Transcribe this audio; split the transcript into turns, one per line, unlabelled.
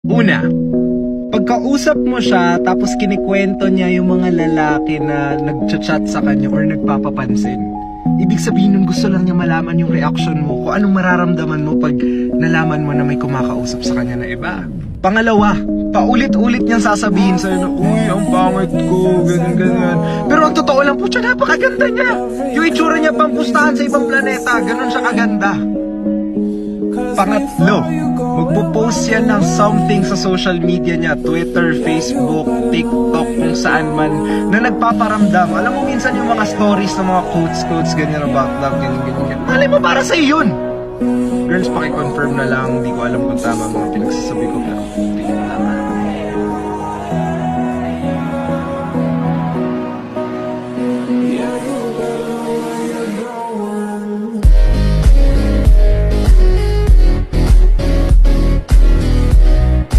Una, pagkausap mo siya tapos kinikwento niya yung mga lalaki na nagchat-chat sa kanya or nagpapapansin. Ibig sabihin nun gusto lang niya malaman yung reaction mo, kung anong mararamdaman mo pag nalaman mo na may kumakausap sa kanya na iba. Pangalawa, paulit-ulit niyang sasabihin sa'yo na, uy, ang pangit ko, ganyan. Pero ang totoo lang po siya, napakaganda niya. Yung itsura niya pampustahan sa ibang planeta, ganun siya kaganda. Pangatlo, magpo-post yan ng something sa social media niya, Twitter, Facebook, TikTok, kung saan man, na nagpaparamdam. Alam mo minsan yung mga stories ng mga quotes, ganyan about love, ganyan. Malay mo, para sa'yo yun! Girls, pakiconfirm na lang, hindi ko alam kung tama ang mga pinagsasabi ko, pero